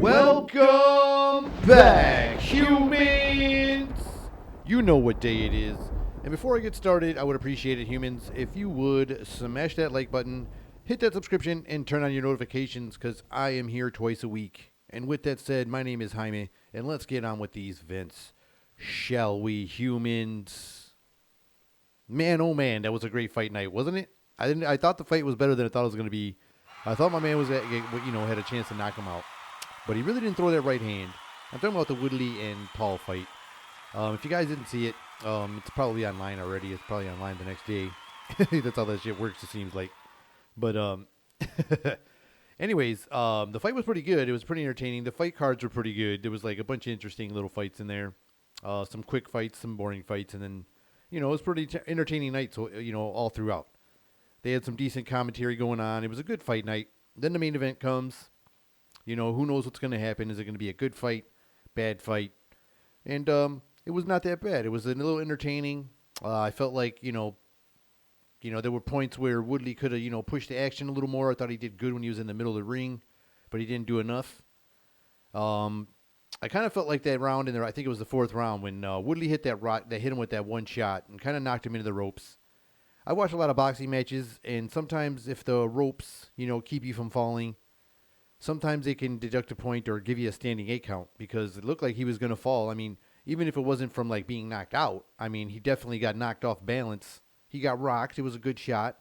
Welcome back, humans! You know what day it is. And before I get started, I would appreciate it, humans, if you would smash that like button, hit that subscription, and turn on your notifications, because I am here twice a week. And with that said, my name is Jaime, and let's get on with these events. Shall we, humans? Man, oh man, that was a great fight night, wasn't it? I thought the fight was better than I thought it was going to be. I thought my man was, had a chance to knock him out. But he really didn't throw that right hand. I'm talking about the Woodley and Paul fight. If you guys didn't see it, it's probably online already. It's probably online the next day. That's how that shit works, it seems like. But anyways, the fight was pretty good. It was pretty entertaining. The fight cards were pretty good. There was like a bunch of interesting little fights in there. Some quick fights, some boring fights, and then, it was pretty entertaining night, so, all throughout. They had some decent commentary going on. It was a good fight night. Then the main event comes. Who knows what's going to happen? Is it going to be a good fight, bad fight? And it was not that bad. It was a little entertaining. I felt like, there were points where Woodley could have, pushed the action a little more. I thought he did good when he was in the middle of the ring, but he didn't do enough. I kind of felt like that round in there. I think it was the fourth round when Woodley hit that rock, that hit him with that one shot and kind of knocked him into the ropes. I watch a lot of boxing matches, and sometimes if the ropes, keep you from falling, sometimes they can deduct a point or give you a standing 8 count because it looked like he was going to fall. I mean, even if it wasn't from like being knocked out, I mean, he definitely got knocked off balance. He got rocked. It was a good shot,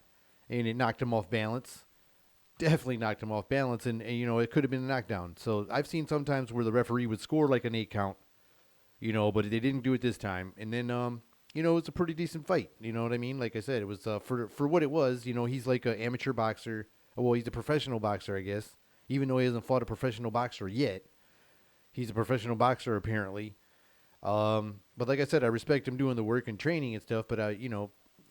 and it knocked him off balance. Definitely knocked him off balance, and it could have been a knockdown. So I've seen sometimes where the referee would score like an 8 count, but they didn't do it this time. And then, it was a pretty decent fight. You know what I mean? Like I said, it was for what it was. He's like an amateur boxer. Well, he's a professional boxer, I guess. Even though he hasn't fought a professional boxer yet, he's a professional boxer apparently. But like I said, I respect him doing the work and training and stuff. But and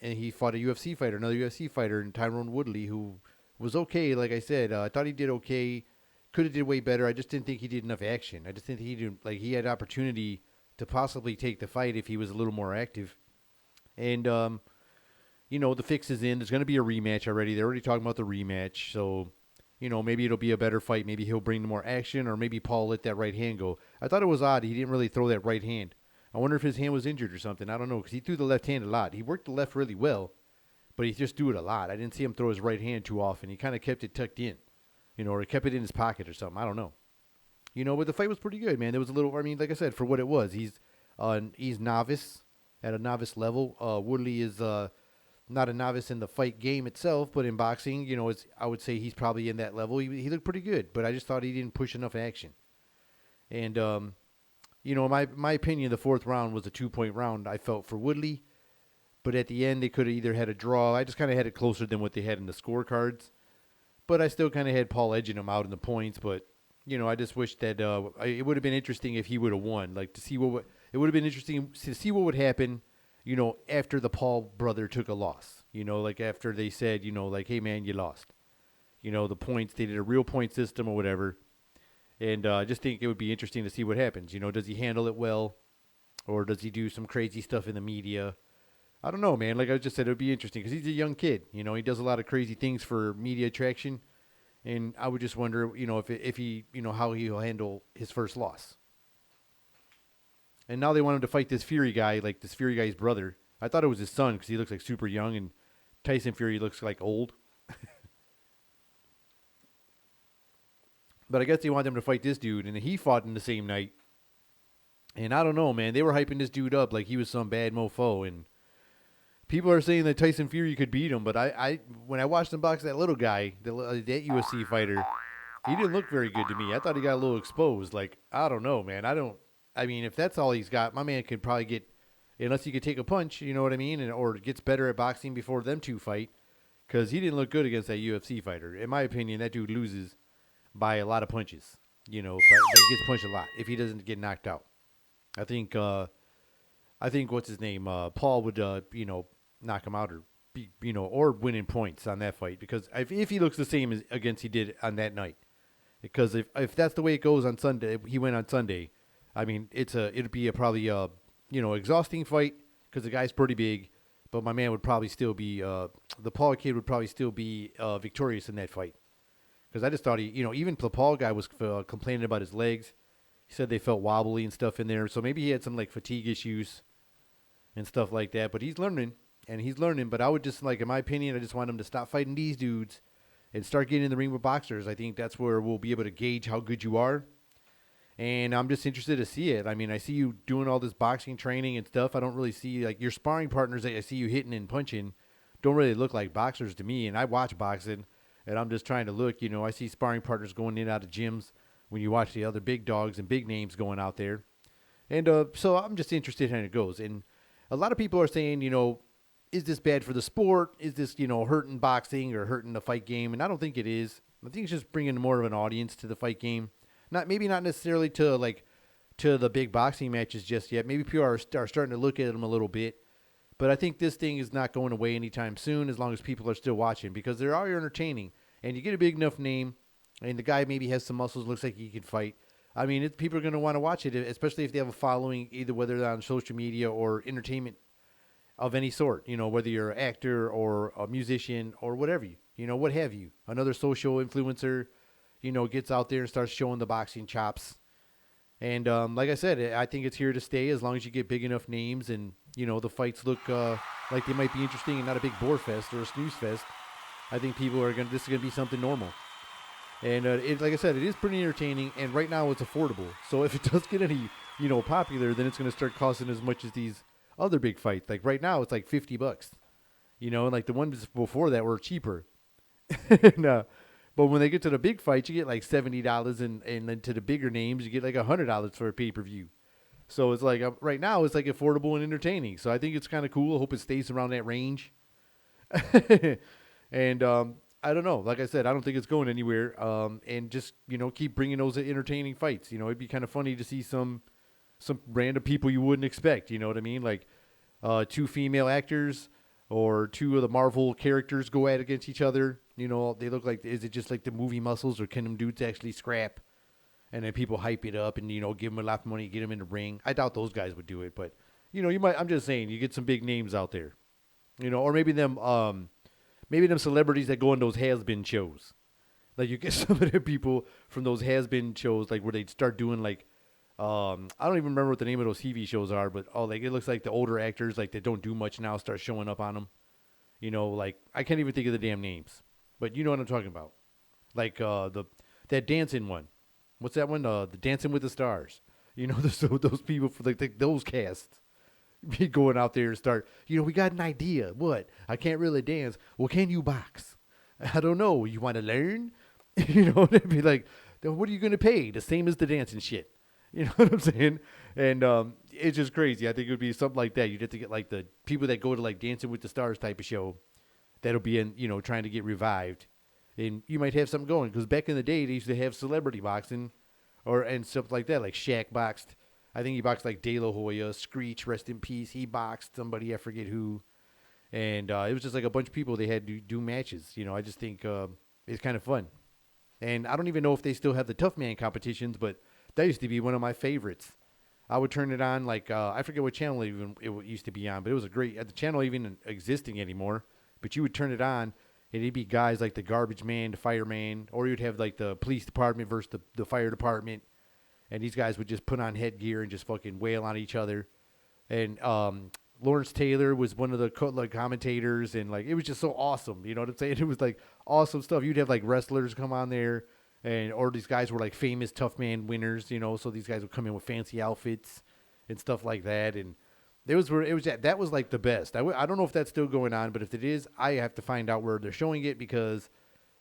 he fought a UFC fighter, another UFC fighter, and Tyrone Woodley, who was okay. Like I said, I thought he did okay. Could have did way better. I just didn't think he did enough action. I just didn't think he had opportunity to possibly take the fight if he was a little more active. And the fix is in. There's going to be a rematch already. They're already talking about the rematch, so. Maybe it'll be a better fight. Maybe he'll bring more action, or maybe Paul let that right hand go. I thought it was odd. He didn't really throw that right hand. I wonder if his hand was injured or something. I don't know, because he threw the left hand a lot. He worked the left really well, but he just threw it a lot. I didn't see him throw his right hand too often. He kind of kept it tucked in, or he kept it in his pocket or something. I don't know. But the fight was pretty good, man. There was a little, like I said, for what it was. He's novice, at a novice level. Woodley is not a novice in the fight game itself, but in boxing, I would say he's probably in that level. He looked pretty good, but I just thought he didn't push enough action. And, in my opinion, the fourth round was a 2-point round, I felt, for Woodley. But at the end, they could have either had a draw. I just kind of had it closer than what they had in the scorecards. But I still kind of had Paul edging him out in the points. But, I just wish that it would have been interesting if he would have won. Like, it would have been interesting to see what would happen, after the Paul brother took a loss, like after they said, like, hey, man, you lost. The points, they did a real point system or whatever. And I just think it would be interesting to see what happens. Does he handle it well? Or does he do some crazy stuff in the media? I don't know, man. Like I just said, it would be interesting because he's a young kid. He does a lot of crazy things for media attraction. And I would just wonder, if he, how he'll handle his first loss. And now they want him to fight this Fury guy, like this Fury guy's brother. I thought it was his son because he looks like super young, and Tyson Fury looks like old. But I guess they want him to fight this dude, and he fought in the same night. And I don't know, man. They were hyping this dude up like he was some bad mofo, and people are saying that Tyson Fury could beat him. But I when I watched him box that little guy, that UFC fighter, he didn't look very good to me. I thought he got a little exposed. Like, I don't know, man. I mean, if that's all he's got, my man could probably get, unless he could take a punch, you know what I mean, or gets better at boxing before them two fight, because he didn't look good against that UFC fighter. In my opinion, that dude loses by a lot of punches, but he gets punched a lot if he doesn't get knocked out. I think what's his name, Paul would, knock him out or be, or win in points on that fight, because if he looks the same as against he did on that night, because if that's the way it goes on Sunday, he went on Sunday. I mean, it'd be probably a exhausting fight because the guy's pretty big, but my man would probably still be, the Paul kid would probably still be victorious in that fight. Because I just thought even the Paul guy was complaining about his legs. He said they felt wobbly and stuff in there. So maybe he had some like fatigue issues and stuff like that. But he's learning. But I would just, like, in my opinion, I just want him to stop fighting these dudes and start getting in the ring with boxers. I think that's where we'll be able to gauge how good you are. And I'm just interested to see it. I mean, I see you doing all this boxing training and stuff. I don't really see, like, your sparring partners that I see you hitting and punching don't really look like boxers to me. And I watch boxing, and I'm just trying to look. I see sparring partners going in and out of gyms when you watch the other big dogs and big names going out there. And so I'm just interested in how it goes. And a lot of people are saying, is this bad for the sport? Is this, hurting boxing or hurting the fight game? And I don't think it is. I think it's just bringing more of an audience to the fight game. Maybe not necessarily to the big boxing matches just yet. Maybe people are starting to look at them a little bit. But I think this thing is not going away anytime soon as long as people are still watching, because they are entertaining. And you get a big enough name, and the guy maybe has some muscles, looks like he can fight. I mean, people are going to want to watch it, especially if they have a following, either whether they're on social media or entertainment of any sort, whether you're an actor or a musician or whatever, what have you. Another social influencer, gets out there and starts showing the boxing chops. And like I said, I think it's here to stay as long as you get big enough names and, the fights look like they might be interesting and not a big bore fest or a snooze fest. I think people are this is going to be something normal. And like I said, it is pretty entertaining, and right now it's affordable. So if it does get any, popular, then it's going to start costing as much as these other big fights. Like right now, it's like $50. And like the ones before that were cheaper. and, but when they get to the big fights, you get like $70, and then to the bigger names, you get like $100 for a pay-per-view. So it's like right now, it's like affordable and entertaining. So I think it's kind of cool. I hope it stays around that range. And I don't know. Like I said, I don't think it's going anywhere. And just, keep bringing those entertaining fights. It'd be kind of funny to see some random people you wouldn't expect. You know what I mean? Like two female actors or two of the Marvel characters go at against each other. They look like, is it just like the movie muscles, or can them dudes actually scrap? And then people hype it up and, give them a lot of money, get them in the ring. I doubt those guys would do it. But, you might, I'm just saying, you get some big names out there. Or maybe them celebrities that go on those has-been shows. Like, you get some of the people from those has-been shows, like, where they start doing, like, I don't even remember what the name of those TV shows are, but, like, it looks like the older actors, like, that don't do much now start showing up on them. Like, I can't even think of the damn names. But you know what I'm talking about. Like, that dancing one. What's that one? The Dancing with the Stars. Those people, for like those casts. Be going out there and start, we got an idea. What? I can't really dance. Well, can you box? I don't know. You want to learn? They'd be like, then what are you going to pay? The same as the dancing shit. You know what I'm saying? And it's just crazy. I think it would be something like that. You'd have to get like the people that go to like Dancing with the Stars type of show that'll be in, trying to get revived. And you might have something going, because back in the day, they used to have celebrity boxing and stuff like that. Like Shaq boxed. I think he boxed like De La Hoya, Screech, rest in peace. He boxed somebody, I forget who. And it was just like a bunch of people they had to do matches. I just think it's kind of fun. And I don't even know if they still have the Tough Man competitions, but that used to be one of my favorites. I would turn it on like, I forget what channel even it used to be on, but it was a great, the channel even existing anymore. But you would turn it on, and it'd be guys like the Garbage Man, the Fireman, or you'd have like the police department versus the fire department. And these guys would just put on headgear and just fucking wail on each other. And Lawrence Taylor was one of the commentators, and like it was just so awesome. You know what I'm saying? It was like awesome stuff. You'd have like wrestlers come on there, or these guys were like famous Tough Man winners. So these guys would come in with fancy outfits and stuff like that. And that was like the best. I don't know if that's still going on, but if it is, I have to find out where they're showing it, because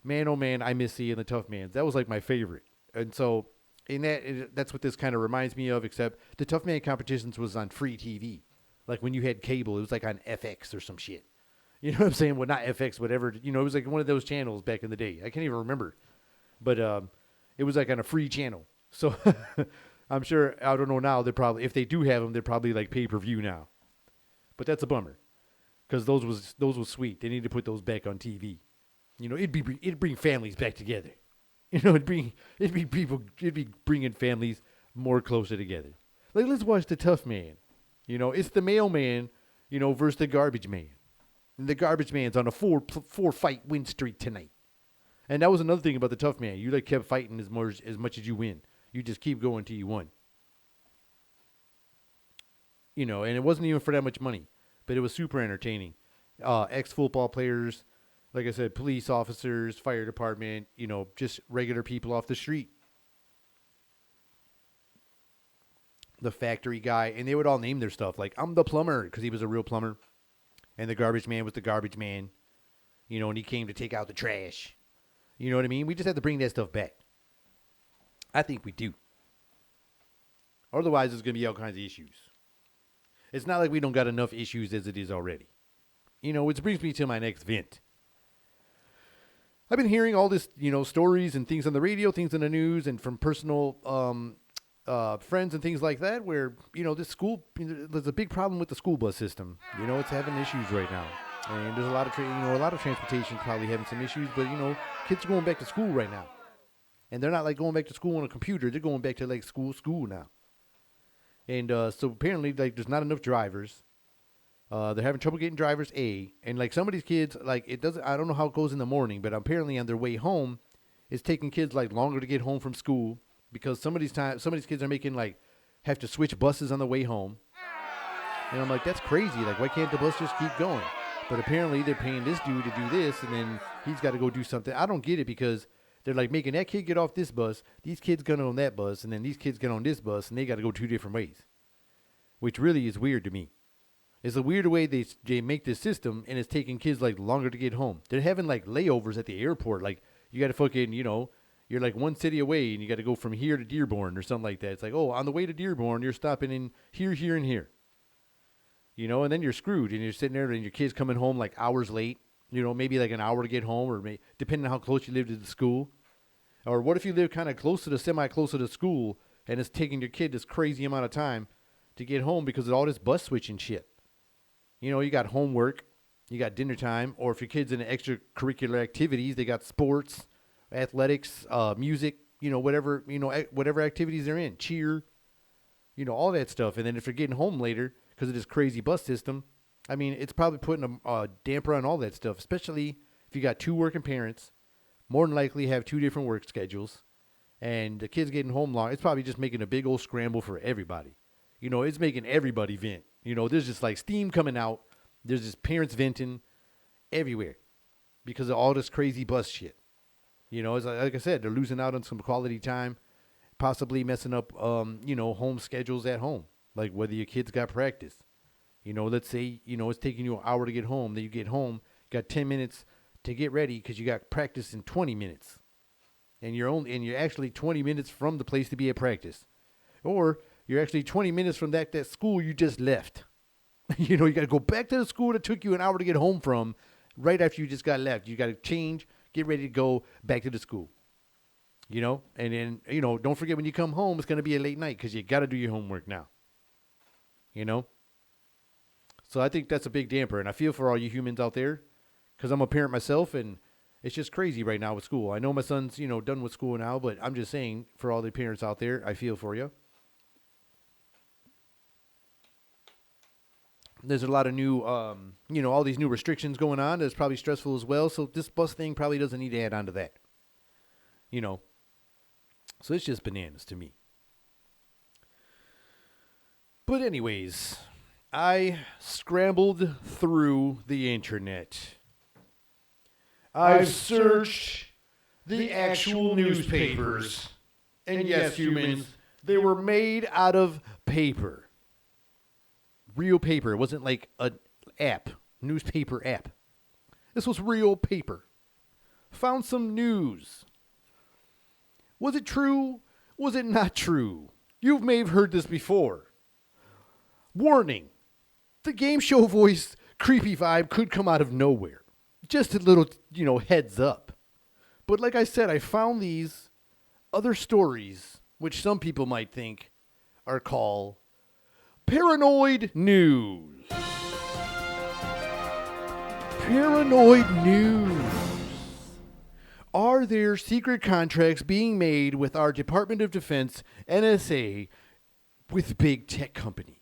man, oh man, I miss seeing the Tough Mans. That was like my favorite. And so that's what this kind of reminds me of, except the Tough Man competitions was on free TV. Like when you had cable, it was like on FX or some shit. You know what I'm saying? Well, not FX, whatever. It was like one of those channels back in the day. I can't even remember. But it was like on a free channel. So I'm sure, I don't know now, they're probably, if they do have them, they're probably like pay-per-view now. But that's a bummer, because those was sweet. They need to put those back on TV. It'd bring families back together. It'd be bringing families more closer together. Like, let's watch the Tough Man. It's the mailman, versus the garbage man. And the garbage man's on a four fight win streak tonight. And that was another thing about the tough man. You kept fighting as much as you win. You just keep going till you won. And it wasn't even for that much money, but it was super entertaining. Ex-football players, like I said, police officers, fire department, just regular people off the street. The factory guy, and they would all name their stuff. Like, I'm the plumber, because he was a real plumber. And the garbage man was the garbage man, and he came to take out the trash. You know what I mean? We just have to bring that stuff back. I think we do. Otherwise, there's going to be all kinds of issues. It's not like we don't got enough issues as it is already. Which brings me to my next vent. I've been hearing all this, stories and things on the radio, things in the news, and from personal friends and things like that where, this school, there's a big problem with the school bus system. It's having issues right now. And there's a lot of, a lot of transportation probably having some issues, but, kids are going back to school right now. And they're not like going back to school on a computer. They're going back to like school now. And so apparently like there's not enough drivers. They're having trouble getting drivers, and like some of these kids, like I don't know how it goes in the morning, but apparently on their way home, it's taking kids like longer to get home from school because some of these kids are making like have to switch buses on the way home. And I'm like, that's crazy. Like, why can't the bus just keep going? But apparently they're paying this dude to do this, and then he's got to go do something. I don't get it because they're like making that kid get off this bus, these kids get on that bus, and then these kids get on this bus, and they got to go two different ways, which really is weird to me. It's a weird way they make this system, and it's taking kids like longer to get home. They're having like layovers at the airport. Like, you got to fucking, you're like one city away, and you got to go from here to Dearborn or something like that. It's like, oh, on the way to Dearborn, you're stopping in here, here, and here. And then you're screwed, and you're sitting there, and your kid's coming home like hours late. Maybe like an hour to get home, or depending on how close you live to the school. Or what if you live kind of close to the semi-close to the school, and it's taking your kid this crazy amount of time to get home because of all this bus switching shit. You got homework, you got dinner time, or if your kid's in extracurricular activities, they got sports, athletics, music, whatever activities they're in, cheer, all that stuff. And then if you're getting home later because of this crazy bus system, I mean, it's probably putting a damper on all that stuff, especially if you got two working parents, more than likely have two different work schedules, and the kid's getting home long. It's probably just making a big old scramble for everybody. It's making everybody vent. There's just like steam coming out. There's just parents venting everywhere because of all this crazy bus shit. It's like I said, they're losing out on some quality time, possibly messing up, home schedules at home. Like whether your kids got practice. Let's say, it's taking you an hour to get home. Then you get home, got 10 minutes to get ready because you got practice in 20 minutes. And you're actually 20 minutes from the place to be at practice. Or you're actually 20 minutes from that school you just left. You got to go back to the school that took you an hour to get home from right after you just got left. You got to change, get ready to go back to the school. And then, don't forget when you come home, it's going to be a late night because you got to do your homework now. So I think that's a big damper. And I feel for all you humans out there because I'm a parent myself, and it's just crazy right now with school. I know my son's, done with school now, but I'm just saying for all the parents out there, I feel for you. There's a lot of new, all these new restrictions going on. That's probably stressful as well. So this bus thing probably doesn't need to add on to that. So it's just bananas to me. But anyways, I scrambled through the internet. I've searched the actual newspapers. And yes, humans, they were made out of paper. Real paper. It wasn't like an app, newspaper app. This was real paper. Found some news. Was it true? Was it not true? You may have heard this before. Warning. The game show voice creepy vibe could come out of nowhere. Just a little, heads up. But like I said, I found these other stories, which some people might think are called Paranoid News. Paranoid News. Are there secret contracts being made with our Department of Defense, NSA, with big tech companies?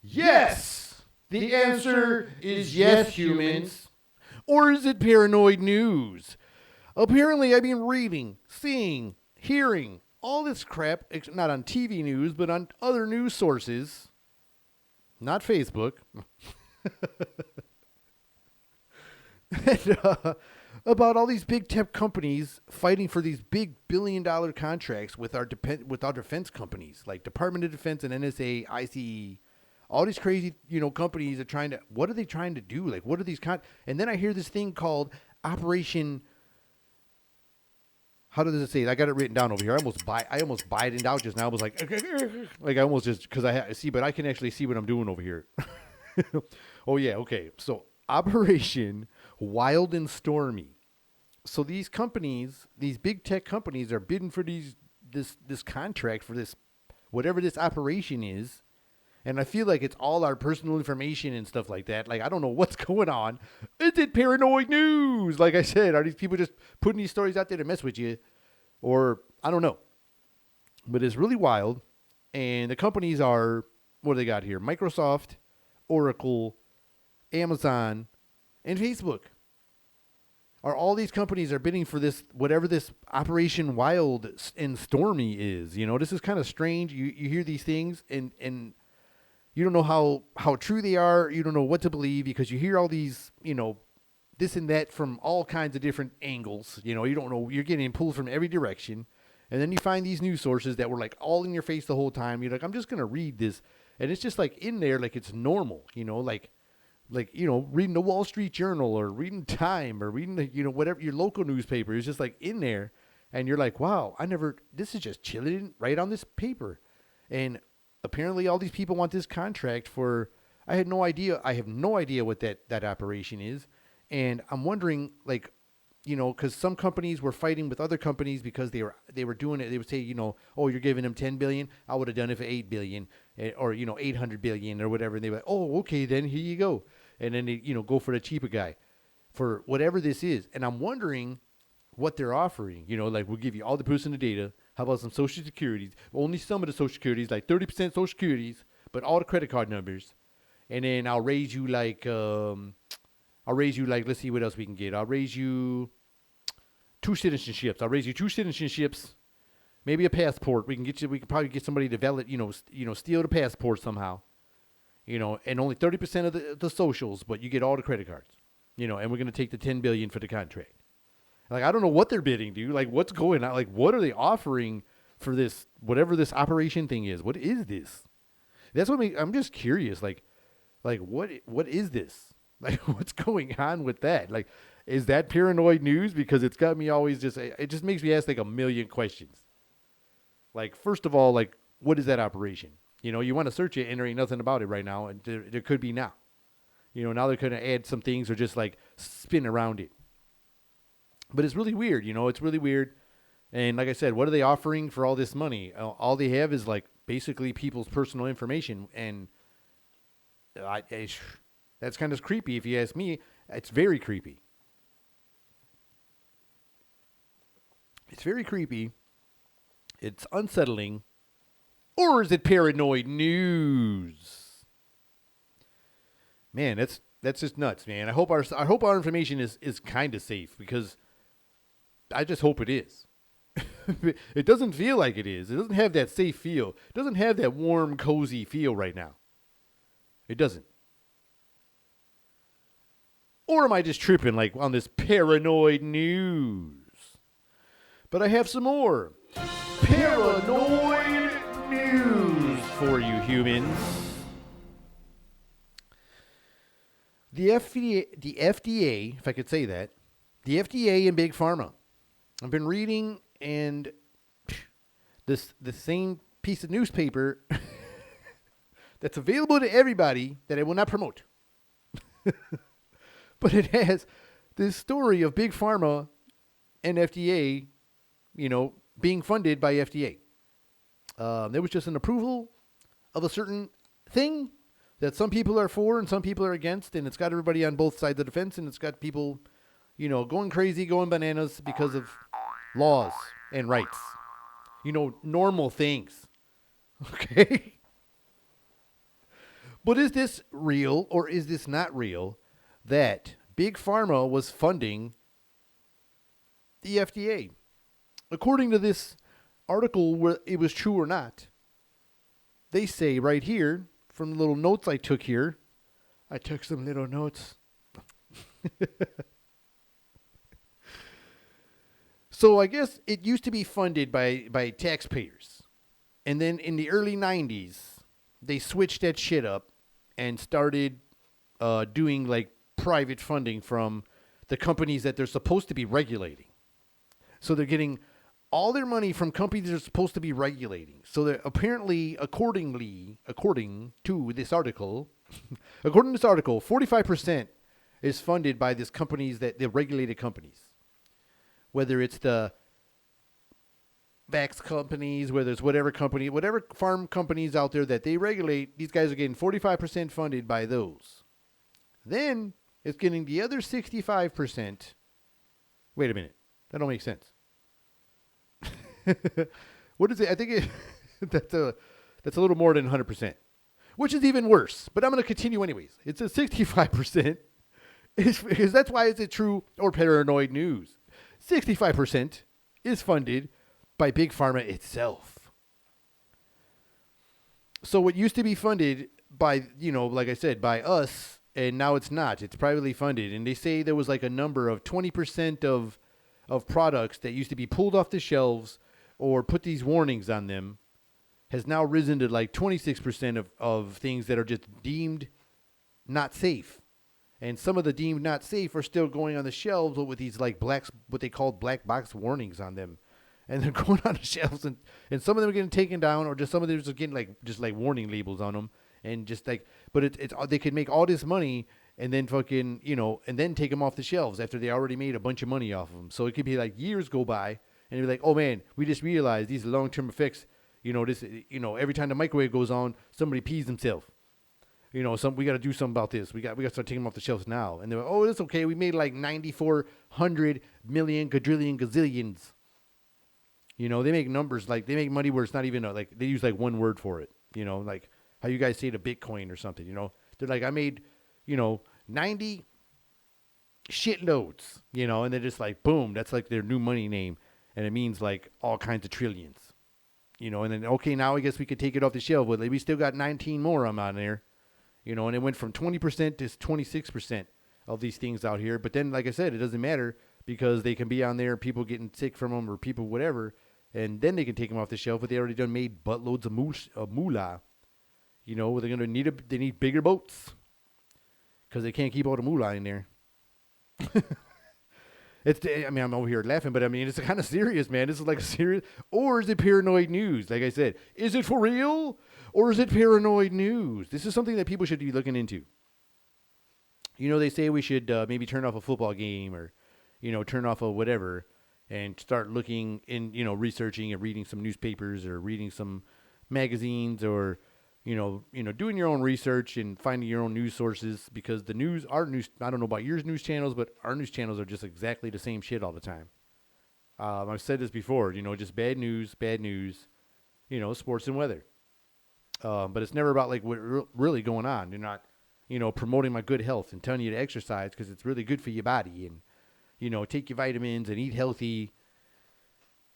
Yes! The answer is yes, humans. Or is it paranoid news? Apparently, I've been reading, seeing, hearing all this crap, not on TV news, but on other news sources, not Facebook, and, about all these big tech companies fighting for these big billion-dollar contracts with our defense companies, like Department of Defense and NSA, ICE. All these crazy, companies are trying to. What are they trying to do? Like, what are these And then I hear this thing called Operation. How does it say it? I got it written down over here. I almost bite it out just now. I was like I almost just because I see, but I can actually see what I'm doing over here. Oh yeah, okay. So Operation Wild and Stormy. So these companies, these big tech companies, are bidding for this contract for this whatever this operation is. And I feel like it's all our personal information and stuff like that. Like, I don't know what's going on. Is it paranoid news? Like I said, are these people just putting these stories out there to mess with you? Or, I don't know. But it's really wild. And the companies are, what do they got here? Microsoft, Oracle, Amazon, and Facebook. All these companies are bidding for this, whatever this Operation Wild and Stormy is. This is kind of strange. You hear these things and you don't know how true they are. You don't know what to believe because you hear all these, this and that from all kinds of different angles. You don't know. You're getting pulled from every direction. And then you find these news sources that were like all in your face the whole time. You're like, I'm just going to read this. And it's just like in there like it's normal, like reading the Wall Street Journal or reading Time or reading the, whatever your local newspaper is just like in there. And you're like, wow, this is just chilling right on this paper. And apparently all these people want this contract for, I have no idea what that operation is. And I'm wondering, like, because some companies were fighting with other companies because they were doing it. They would say, oh, you're giving them $10 billion. I would have done it for $8 billion or, $800 billion or whatever. And they were like, oh, okay, then here you go. And then they, go for the cheaper guy for whatever this is. And I'm wondering what they're offering. Like, we'll give you all the personal data. How about some social securities? Only some of the social securities, like 30% social securities, but all the credit card numbers. And then I'll raise you like, let's see what else we can get. I'll raise you 2 citizenships. Maybe a passport. We can probably get somebody to develop, steal the passport somehow. And only 30% of the socials, but you get all the credit cards. And we're going to take the $10 billion for the contract. Like, I don't know what they're bidding, dude. Like, what's going on? Like, what are they offering for this, whatever this operation thing is? What is this? That's what I'm just curious. Like what is this? Like, what's going on with that? Like, is that paranoid news? Because it's got me always it just makes me ask like a million questions. Like, first of all, like, what is that operation? You want to search it and there ain't nothing about it right now. And there could be now. Now they're going to add some things or just like spin around it. But it's really weird, it's really weird. And like I said, what are they offering for all this money? All they have is like basically people's personal information. And that's kind of creepy if you ask me. It's very creepy. It's very creepy. It's unsettling. Or is it paranoid news? Man, that's just nuts, man. I hope our information is kind of safe because I just hope it is. It doesn't feel like it is. It doesn't have that safe feel. It doesn't have that warm, cozy feel right now. It doesn't. Or am I just tripping like on this paranoid news? But I have some more paranoid news for you humans. The FDA, if I could say that, the FDA and Big Pharma. I've been reading and the same piece of newspaper that's available to everybody that I will not promote. But it has this story of Big Pharma and FDA, being funded by FDA. There was just an approval of a certain thing that some people are for and some people are against, and it's got everybody on both sides of the fence, and it's got people, going crazy, going bananas because of laws and rights. Normal things. Okay? But is this real or is this not real that Big Pharma was funding the FDA? According to this article, whether it was true or not, they say right here, from the little notes I took here, I took some little notes. So I guess it used to be funded by taxpayers. And then in the early 90s, they switched that shit up and started doing like private funding from the companies that they're supposed to be regulating. So they're getting all their money from companies they're supposed to be regulating. So they're apparently, according to this article, 45% is funded by these companies, that the regulated companies. Whether it's the vax companies, whether it's whatever company, whatever farm companies out there that they regulate, these guys are getting 45% funded by those. Then it's getting the other 65%. Wait a minute. That don't make sense. What is it? I think that's a little more than 100%, which is even worse. But I'm going to continue anyways. It's a 65%. Because that's why it's a true or paranoid news. 65% is funded by Big Pharma itself. So what used to be funded by, like I said, by us, and now it's not. It's privately funded. And they say there was like a number of 20% of products that used to be pulled off the shelves or put these warnings on them has now risen to like 26% of things that are just deemed not safe. And some of the deemed not safe are still going on the shelves with these like what they call black box warnings on them. And they're going on the shelves, and some of them are getting taken down, or just some of them are getting just warning labels on them. And just like, but it's they could make all this money and then fucking, and then take them off the shelves after they already made a bunch of money off of them. So it could be like years go by and you're like, oh man, we just realized these long-term effects, every time the microwave goes on, somebody pees themselves. We got to do something about this. We got to start taking them off the shelves now. And they're like, oh, it's okay. We made like 9,400 million quadrillion gazillions. They make numbers like they make money where it's not even like they use like one word for it. Like how you guys say to Bitcoin or something. They're like, I made 90 shitloads. And they're just like, boom, that's like their new money name, and it means like all kinds of trillions. And then okay, now I guess we could take it off the shelf, but we still got 19 more on there. And it went from 20% to 26% of these things out here. But then, like I said, it doesn't matter because they can be on there, people getting sick from them or people whatever, and then they can take them off the shelf. But they already done made buttloads of moolah. They're gonna they need bigger boats because they can't keep all the moolah in there. I'm over here laughing, but it's kind of serious, man. This is like serious, or is it paranoid news? Like I said, is it for real? Or is it paranoid news? This is something that people should be looking into. They say we should maybe turn off a football game or, turn off a whatever and start looking in, researching and reading some newspapers or reading some magazines or, doing your own research and finding your own news sources because our news, I don't know about your news channels, but our news channels are just exactly the same shit all the time. I've said this before, just bad news, sports and weather. But it's never about like what really going on. You're not, promoting my good health and telling you to exercise because it's really good for your body and, take your vitamins and eat healthy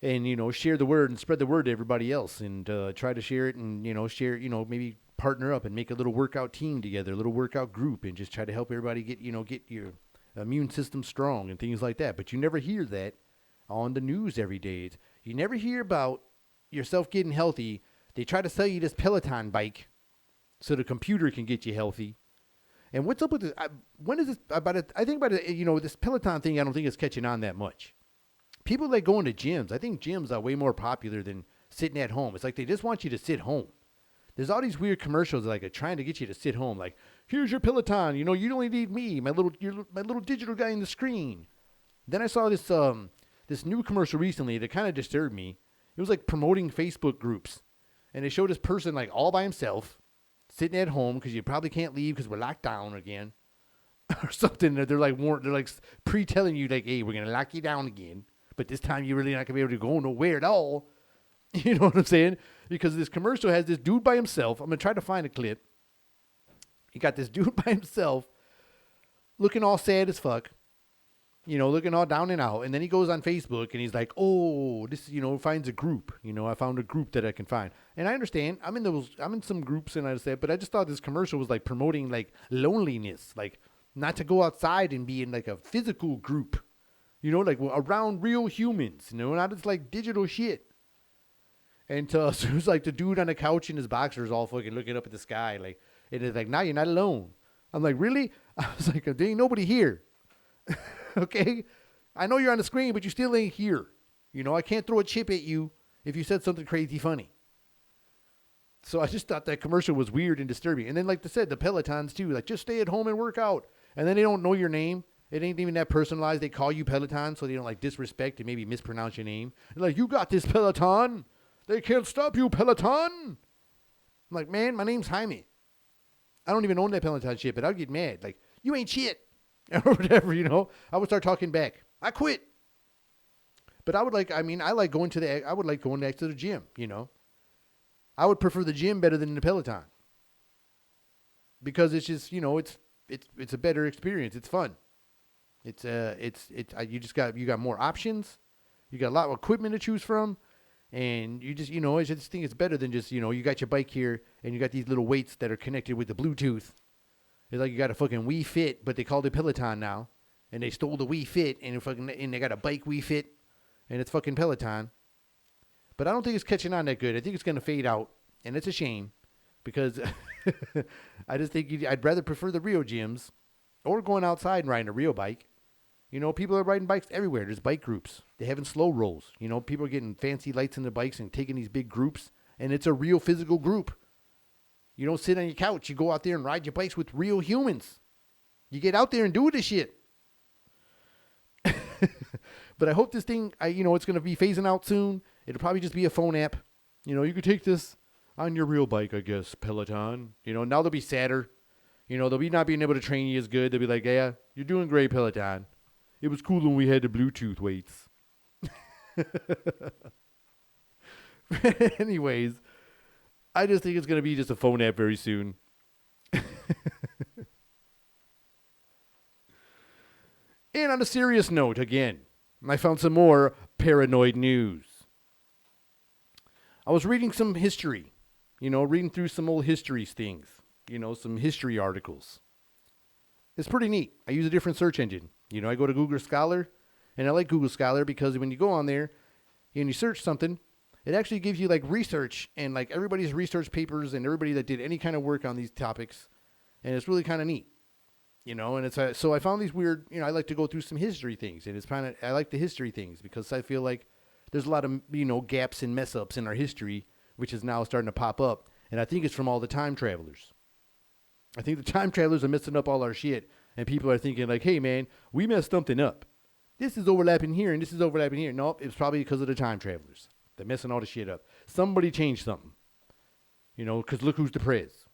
and, share the word and spread the word to everybody else and try to share it and, maybe partner up and make a little workout team together, a little workout group and just try to help everybody get your immune system strong and things like that. But you never hear that on the news every day. You never hear about yourself getting healthy. They try to sell you this Peloton bike so the computer can get you healthy. And what's up with this? When is this? I think about it, this Peloton thing, I don't think it's catching on that much. People like going to gyms. I think gyms are way more popular than sitting at home. It's like they just want you to sit home. There's all these weird commercials like trying to get you to sit home. Like, here's your Peloton. You only need me, my little digital guy in the screen. Then I saw this new commercial recently that kind of disturbed me. It was like promoting Facebook groups. And they showed this person like all by himself, sitting at home because you probably can't leave because we're locked down again, or something. They're like pre-telling you like, hey, we're gonna lock you down again, but this time you're really not gonna be able to go nowhere at all. You know what I'm saying? Because this commercial has this dude by himself. I'm gonna try to find a clip. You got this dude by himself, looking all sad as fuck, looking all down and out. And then he goes on Facebook and he's like, oh, this, finds a group. I found a group that I can find. And I understand. I'm in some groups and I said, but I just thought this commercial was like promoting like loneliness, like not to go outside and be in like a physical group, like around real humans, not just like digital shit. And so it was like the dude on the couch in his boxers all fucking looking up at the sky. Like, and it's like, now you're not alone. I'm like, really? I was like, there ain't nobody here. Okay? I know you're on the screen, but you still ain't here. I can't throw a chip at you if you said something crazy funny. So I just thought that commercial was weird and disturbing. And then, like I said, the Pelotons too. Like, just stay at home and work out. And then they don't know your name. It ain't even that personalized. They call you Peloton so they don't like disrespect and maybe mispronounce your name. They're like, you got this, Peloton. They can't stop you, Peloton. I'm like, man, my name's Jaime. I don't even own that Peloton shit, but I'd get mad. Like, you ain't shit. Or whatever, I would start talking back. I quit. But I would like going back to the gym, I would prefer the gym better than the Peloton. Because it's just, it's a better experience. It's fun. You got more options. You got a lot of equipment to choose from. And you just, I just think it's better than just, you got your bike here and you got these little weights that are connected with the Bluetooth. It's like you got a fucking Wii Fit, but they called it Peloton now. And they stole the Wii Fit and they got a bike Wii Fit and it's fucking Peloton. But I don't think it's catching on that good. I think it's going to fade out. And it's a shame because I just think I'd rather prefer the real gyms or going outside and riding a real bike. People are riding bikes everywhere. There's bike groups. They're having slow rolls. People are getting fancy lights in their bikes and taking these big groups. And it's a real physical group. You don't sit on your couch. You go out there and ride your bikes with real humans. You get out there and do this shit. But I hope this thing, it's going to be phasing out soon. It'll probably just be a phone app. You could take this on your real bike, I guess, Peloton. Now they'll be sadder. They'll be not being able to train you as good. They'll be like, yeah, you're doing great, Peloton. It was cool when we had the Bluetooth weights. Anyways, I just think it's going to be just a phone app very soon. And on a serious note, again, I found some more paranoid news. I was reading some history, reading through some old history things, some history articles. It's pretty neat. I use a different search engine. I go to Google Scholar, and I like Google Scholar because when you go on there and you search something, it actually gives you like research and like everybody's research papers and everybody that did any kind of work on these topics, and it's really kind of neat, And it's so I found these weird. I like to go through some history things, and I like the history things because I feel like there's a lot of gaps and mess ups in our history, which is now starting to pop up, and I think it's from all the time travelers. I think the time travelers are messing up all our shit. And people are thinking like, hey, man, we messed something up. This is overlapping here and this is overlapping here. Nope, it's probably because of the time travelers. They're messing all the shit up. Somebody changed something. Because look who's the prez.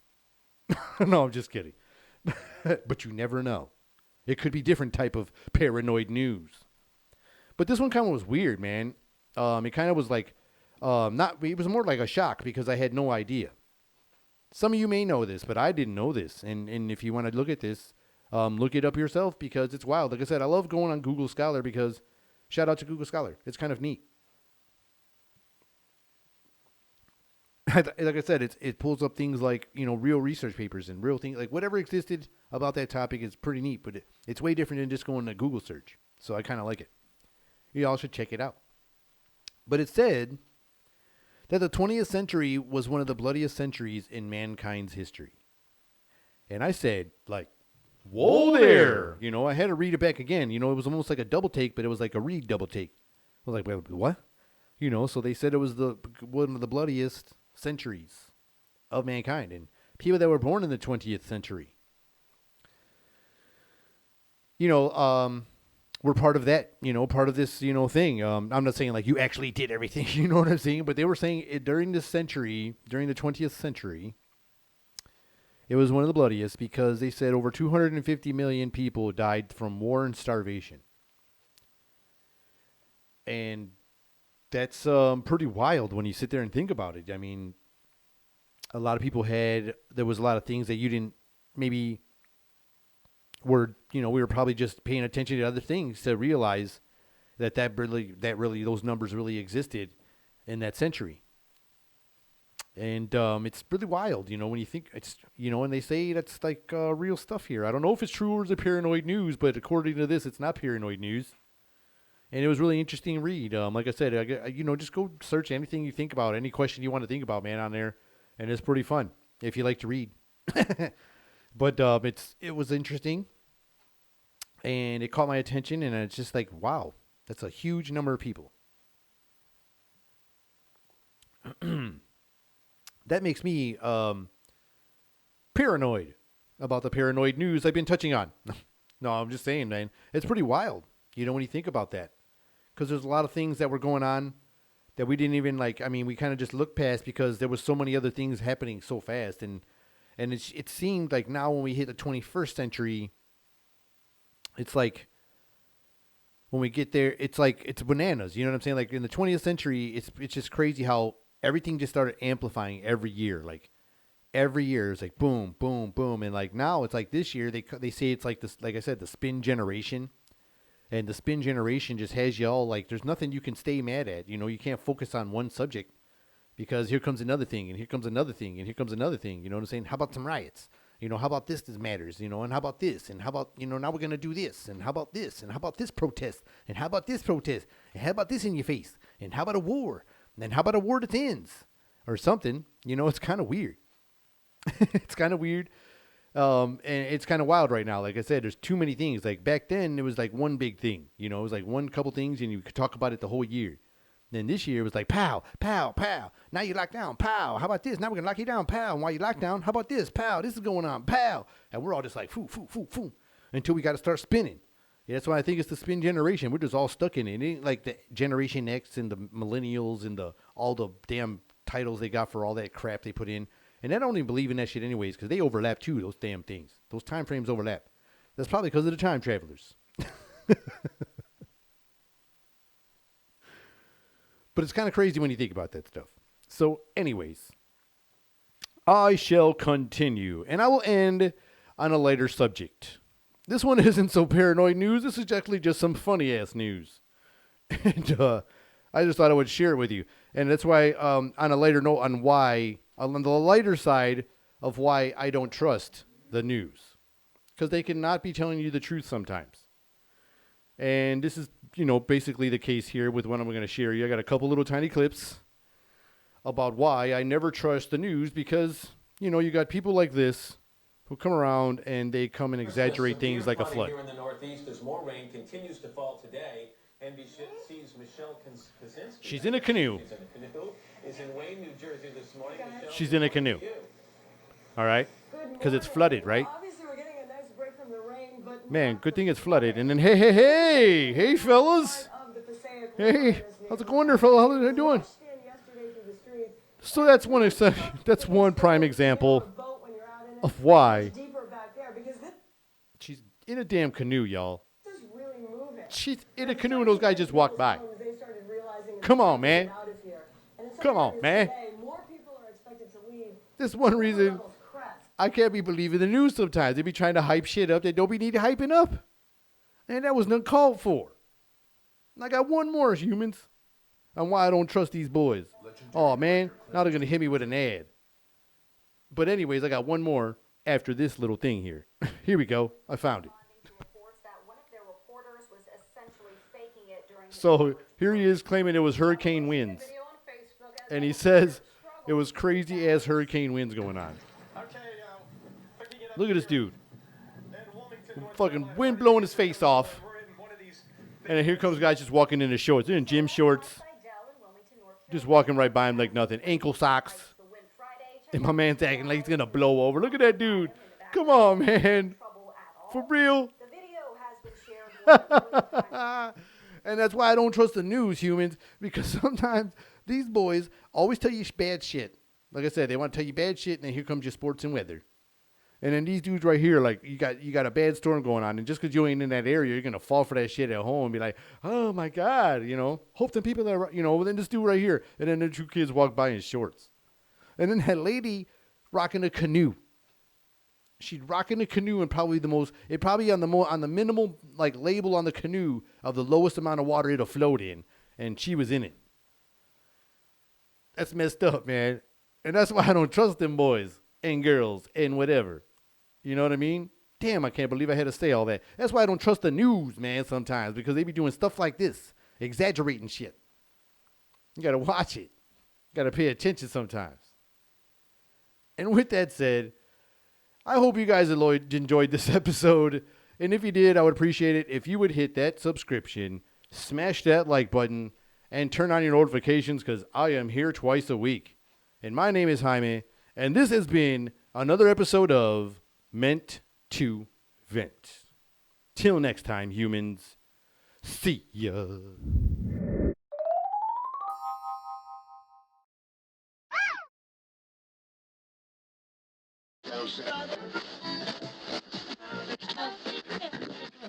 No, I'm just kidding. But you never know. It could be different type of paranoid news. But this one kind of was weird, man. It kind of was like, it was more like a shock because I had no idea. Some of you may know this, but I didn't know this. And if you want to look at this, look it up yourself because it's wild. Like I said, I love going on Google Scholar because shout out to Google Scholar. It's kind of neat. Like I said, it pulls up things like, real research papers and real things. Like whatever existed about that topic is pretty neat, but it's way different than just going to Google search. So I kind of like it. You all should check it out. But it said that the 20th century was one of the bloodiest centuries in mankind's history. And I said, like, whoa there. I had to read it back again. It was almost like a double take, but it was like a read double take. I was like, wait, what? So they said it was one of the bloodiest centuries of mankind. And people that were born in the 20th century, were part of that, part of this, thing. I'm not saying like you actually did everything, you know what I'm saying? But they were saying during the 20th century, it was one of the bloodiest because they said over 250 million people died from war and starvation. And that's pretty wild when you sit there and think about it. I mean, a lot of people there was a lot of things that you didn't maybe we were probably just paying attention to other things to realize that really those numbers really existed in that century. And it's really wild, when you think it's, and they say that's like real stuff here. I don't know if it's true or is it paranoid news, but according to this, it's not paranoid news. And it was really interesting read. Like I said, just go search anything you think about, any question you want to think about, man, on there, and it's pretty fun if you like to read. But it was interesting, and it caught my attention, and it's just like, wow, that's a huge number of people. That makes me paranoid about the paranoid news I've been touching on. No, I'm just saying, man, it's pretty wild, when you think about that. Because there's a lot of things that were going on that we didn't even we kind of just looked past because there was so many other things happening so fast. And it seemed like now when we hit the 21st century, it's like when we get there, it's like it's bananas. You know what I'm saying? Like in the 20th century, it's just crazy how everything just started amplifying every year. Like every year it's like boom, boom, boom. And like now it's like this year they say it's like this, like I said, the spin generation. And the spin generation just has you all like, there's nothing you can stay mad at. You can't focus on one subject because here comes another thing and here comes another thing and here comes another thing. You know what I'm saying? How about some riots? How about this matters, and how about this? And how about, now we're going to do this? And how about this? And how about this protest? And how about this protest? And how about this in your face? And how about a war? And then how about a war that ends? Or something. It's kind of weird. It's kind of weird. And it's kind of wild right now. Like I said, there's too many things. Like back then, it was like one big thing. It was like one couple things, and you could talk about it the whole year. Then this year it was like pow, pow, pow. Now you locked down, pow. How about this? Now we're gonna lock you down, pow. And while you locked down, how about this, pow? This is going on, pow. And we're all just like foo, foo, foo, foo, until we got to start spinning. Yeah, that's why I think it's the spin generation. We're just all stuck in it. It ain't like the Generation X and the millennials and all the damn titles they got for all that crap they put in. And I don't even believe in that shit anyways, because they overlap too, those damn things. Those time frames overlap. That's probably because of the time travelers. But it's kind of crazy when you think about that stuff. So anyways, I shall continue. And I will end on a lighter subject. This one isn't so paranoid news. This is actually just some funny-ass news. And I just thought I would share it with you. And that's why, on a lighter note, on the lighter side of why I don't trust the news. Because they cannot be telling you the truth sometimes. And this is, basically the case here with what I'm going to share you. I got a couple little tiny clips about why I never trust the news because, you got people like this who come around and they come and exaggerate things like a flood. Here in the Northeast, as more rain continues to fall today, NBC's Michelle Kaczynski. She's in a canoe. She's in a canoe. Is in Wayne, New Jersey this morning. She's in a canoe. All right? Because it's flooded, right? Obviously, we're getting a nice break from the rain, but man, good thing it's flooded. And then, hey, fellas. Hey, how's it going there, fella? How's it doing? So that's one prime example of why she's in a damn canoe, y'all. She's in a canoe and those guys just walked by. Come on, man. Come on, man. This is one reason I can't be believing the news sometimes. They be trying to hype shit up that don't be needed hyping up. And that was uncalled for. And I got one more, humans, on why I don't trust these boys. Oh, man. Now they're going to hit me with an ad. But anyways, I got one more after this little thing here. Here we go. I found it. So here he is claiming it was hurricane winds. And he says it was crazy ass hurricane winds going on. Look at this dude. Fucking wind blowing his face off. And then here comes guys just walking in his shorts. They're in gym shorts. Just walking right by him like nothing. Ankle socks. And my man's acting like he's going to blow over. Look at that dude. Come on, man. For real. And that's why I don't trust the news, humans. Because sometimes these boys always tell you bad shit. Like I said, they want to tell you bad shit, and then here comes your sports and weather. And then these dudes right here, like, you got a bad storm going on, and just because you ain't in that area, you're going to fall for that shit at home and be like, oh, my God, hope the people that, then this dude right here. And then the two kids walk by in shorts. And then that lady rocking a canoe. She'd rock in the canoe and probably on the minimal like label on the canoe of the lowest amount of water it'll float in, and she was in it. That's messed up, man. And that's why I don't trust them boys and girls and whatever. You know what I mean? Damn, I can't believe I had to say all that. That's why I don't trust the news, man, sometimes, because they be doing stuff like this, exaggerating shit. You got to watch it. Got to pay attention sometimes. And with that said, I hope you guys enjoyed this episode. And if you did, I would appreciate it if you would hit that subscription, smash that like button, and turn on your notifications because I am here twice a week. And my name is Jaime, and this has been another episode of Meant to Vent. Till next time, humans. See ya.